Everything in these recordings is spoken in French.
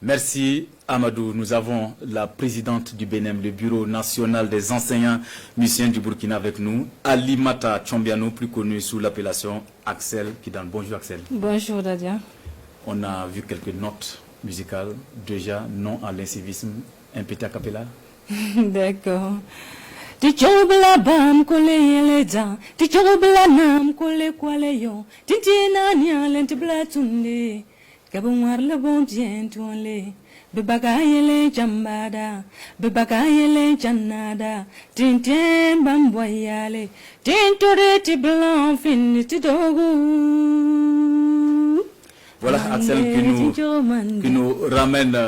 Merci Amadou. Nous avons la présidente du BNM, le Bureau national des enseignants musiciens du Burkina avec nous, Alimata Tchombiano, plus connu sous l'appellation Axel Kidane. Bonjour Axel. Bonjour Dadia. On a vu quelques notes musicales, déjà non à l'incivisme, un petit a cappella. D'accord. Ti chobla bam kole yeleja, ti chobla nam kole kwale yo, ti tina nyalen ti blatunde, kabumar le bon bien tuanle, bebaga yele jambada, bebaga yele janada, tintin bam boyale, tintore ti blanc fin ti dogu. Voilà Axel qui nous ramène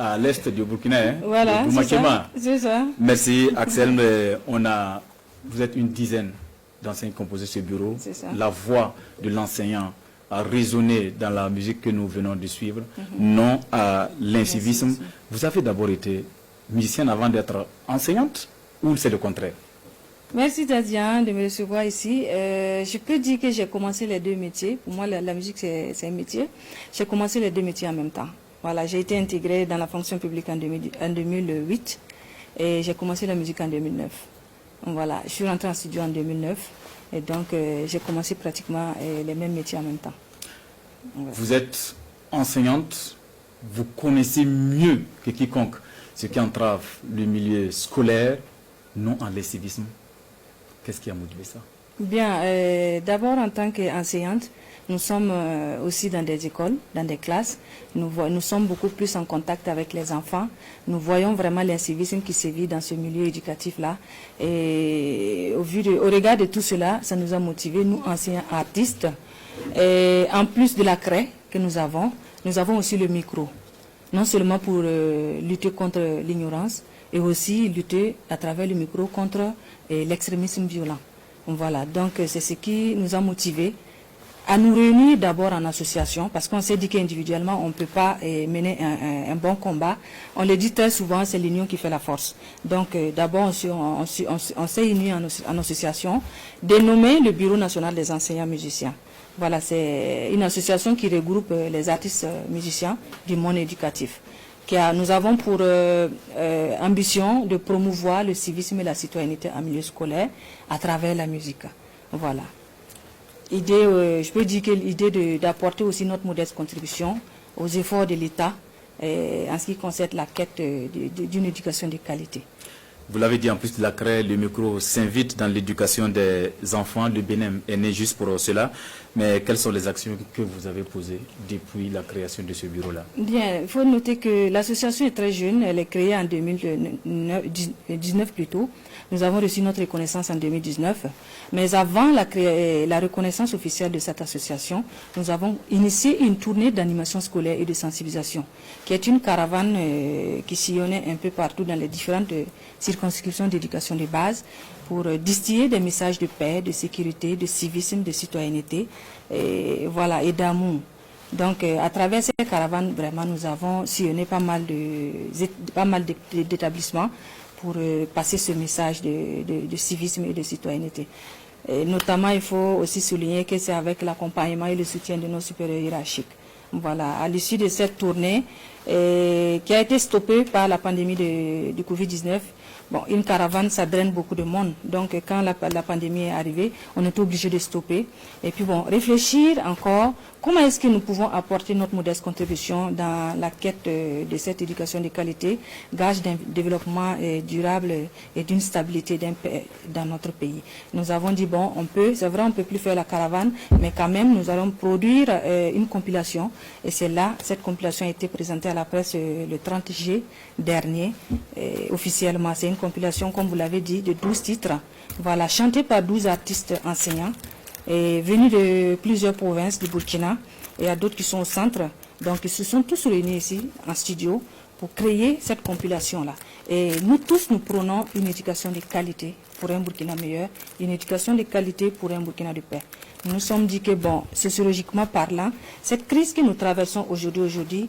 à l'est du Burkina, hein, voilà, c'est ça. Merci Axel, mais vous êtes une dizaine d'enseignants composés ce bureau. La voix de l'enseignant a résonné dans la musique que nous venons de suivre, non à l'incivisme. Vous avez d'abord été musicienne avant d'être enseignante ou c'est le contraire? Merci Dadia de me recevoir ici. Je peux dire que j'ai commencé les deux métiers. Pour moi, la musique, c'est un métier. J'ai commencé les deux métiers en même temps. Voilà, j'ai été intégrée dans la fonction publique en 2008 et j'ai commencé la musique en 2009. Voilà, je suis rentrée en studio en 2009 et donc j'ai commencé pratiquement les mêmes métiers en même temps. Voilà. Vous êtes enseignante, vous connaissez mieux que quiconque ce qui entrave le milieu scolaire, non à l'incivisme. Qu'est-ce qui a motivé ça? Bien, d'abord en tant qu'enseignante, nous sommes aussi dans des écoles, dans des classes. Nous sommes beaucoup plus en contact avec les enfants. Nous voyons vraiment l'incivisme qui sévit dans ce milieu éducatif-là. Et au regard de tout cela, ça nous a motivés, nous enseignants artistes. Et en plus de la craie que nous avons aussi le micro. Non seulement pour lutter contre l'ignorance, et aussi lutter à travers le micro contre l'extrémisme violent. Voilà, donc c'est ce qui nous a motivés à nous réunir d'abord en association, parce qu'on s'est dit qu'individuellement, on ne peut pas mener un bon combat. On le dit très souvent, c'est l'union qui fait la force. Donc d'abord, on s'est unis en association, dénommée le Bureau national des enseignants musiciens. Voilà, c'est une association qui regroupe les artistes musiciens du monde éducatif. Nous avons pour ambition de promouvoir le civisme et la citoyenneté en milieu scolaire à travers la musique. Voilà. Je peux dire que l'idée d'apporter aussi notre modeste contribution aux efforts de l'État en ce qui concerne la quête d'une éducation de qualité. Vous l'avez dit, en plus de la craie, le micro s'invite dans l'éducation des enfants. Le BNM est né juste pour cela. Mais quelles sont les actions que vous avez posées depuis la création de ce bureau-là? Bien, il faut noter que l'association est très jeune. Elle est créée en 2019 plutôt. Nous avons reçu notre reconnaissance en 2019. Mais avant la reconnaissance officielle de cette association, nous avons initié une tournée d'animation scolaire et de sensibilisation, qui est une caravane qui sillonnait un peu partout dans les différentes circonscriptions d'éducation de base pour distiller des messages de paix, de sécurité, de civisme, de citoyenneté et d'amour. Donc à travers ces caravanes, vraiment, nous avons sillonné pas mal d'établissements pour passer ce message de civisme et de citoyenneté. Et notamment, il faut aussi souligner que c'est avec l'accompagnement et le soutien de nos supérieurs hiérarchiques. Voilà, à l'issue de cette tournée qui a été stoppée par la pandémie du Covid-19, bon, une caravane, ça draine beaucoup de monde. Donc, quand la pandémie est arrivée, on était obligé de stopper. Et puis, bon, réfléchir encore, comment est-ce que nous pouvons apporter notre modeste contribution dans la quête de cette éducation de qualité, gage d'un développement durable et d'une stabilité dans notre pays. Nous avons dit, bon, c'est vrai, on ne peut plus faire la caravane, mais quand même, nous allons produire une compilation. Et c'est là, cette compilation a été présentée à la presse le 30 juillet dernier, officiellement. C'est une compilation, comme vous l'avez dit, de 12 titres. Voilà, chantée par 12 artistes enseignants, venus de plusieurs provinces du Burkina. Et il y a d'autres qui sont au centre. Donc, ils se sont tous réunis ici, en studio, pour créer cette compilation-là. Et nous tous, nous prônons une éducation de qualité pour un Burkina meilleur, une éducation de qualité pour un Burkina de paix. Nous nous sommes dit que, bon, sociologiquement parlant, cette crise que nous traversons aujourd'hui,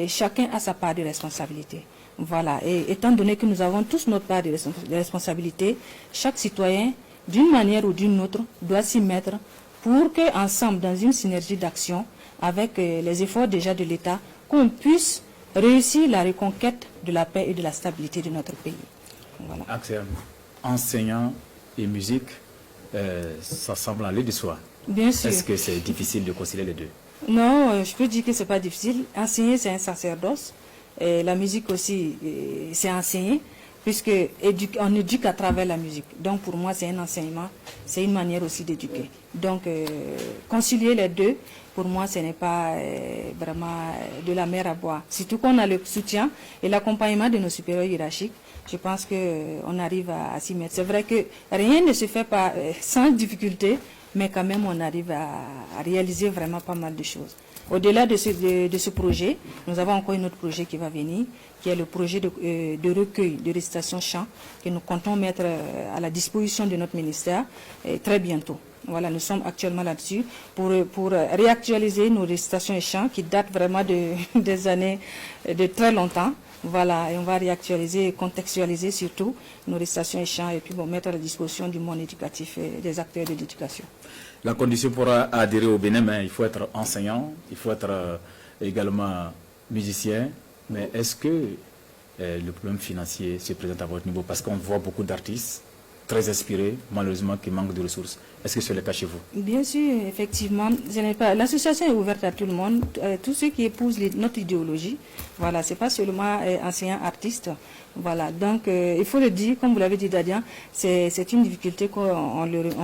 chacun a sa part de responsabilité. Voilà, et étant donné que nous avons tous notre part de responsabilité, chaque citoyen, d'une manière ou d'une autre, doit s'y mettre pour qu'ensemble, dans une synergie d'action, avec les efforts déjà de l'État, qu'on puisse réussir la reconquête de la paix et de la stabilité de notre pays. Voilà. Axel, enseignant et musique, ça semble aller de soi. Bien sûr. Est-ce que c'est difficile de concilier les deux? Non, je peux dire que ce n'est pas difficile. Enseigner, c'est un sacerdoce. Et la musique aussi, c'est enseigner, puisque on éduque à travers la musique. Donc pour moi, c'est un enseignement, c'est une manière aussi d'éduquer. Donc concilier les deux, pour moi, ce n'est pas vraiment de la mer à boire. Surtout qu'on a le soutien et l'accompagnement de nos supérieurs hiérarchiques. Je pense qu'on arrive à s'y mettre. C'est vrai que rien ne se fait pas sans difficulté, mais quand même on arrive à réaliser vraiment pas mal de choses. Au-delà de ce projet, nous avons encore un autre projet qui va venir, qui est le projet de recueil de récitation chant que nous comptons mettre à la disposition de notre ministère très bientôt. Voilà, nous sommes actuellement là-dessus pour réactualiser nos récitations et chants qui datent vraiment des années de très longtemps. Voilà, et on va réactualiser et contextualiser surtout nos récitations et chants et puis mettre à la disposition du monde éducatif et des acteurs de l'éducation. La condition pour adhérer au Bénin, il faut être enseignant, il faut être également musicien, mais est-ce que le problème financier se présente à votre niveau? Parce qu'on voit beaucoup d'artistes très inspirés, malheureusement, qui manquent de ressources. Est-ce que c'est le cas chez vous? Bien sûr, effectivement. L'association est ouverte à tout le monde, tous ceux qui épousent notre idéologie. Voilà, c'est pas seulement enseignants artistes. Voilà, donc il faut le dire, comme vous l'avez dit, Dadian, c'est une difficulté qu'on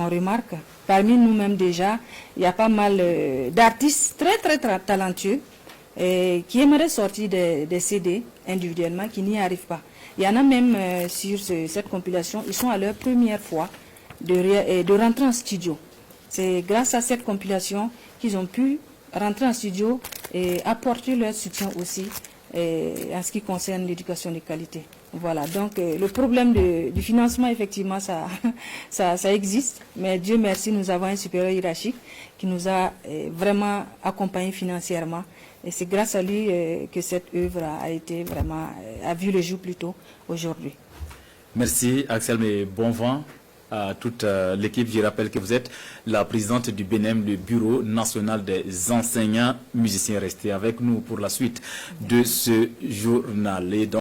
remarque. Parmi nous-mêmes déjà, il y a pas mal d'artistes très talentueux qui aimeraient sortir des CD individuellement, qui n'y arrivent pas. Il y en a même sur cette compilation, ils sont à leur première fois de rentrer en studio. C'est grâce à cette compilation qu'ils ont pu rentrer en studio et apporter leur soutien aussi en ce qui concerne l'éducation de qualité. Voilà, donc le problème du financement, effectivement, ça existe, mais Dieu merci, nous avons un supérieur hiérarchique qui nous a vraiment accompagnés financièrement. Et c'est grâce à lui que cette œuvre a vu le jour plus tôt aujourd'hui. Merci Axel, mais bon vent à toute l'équipe. Je rappelle que vous êtes la présidente du BNM, le Bureau national des enseignants musiciens. Restez avec nous pour la suite de ce journal. Et donc,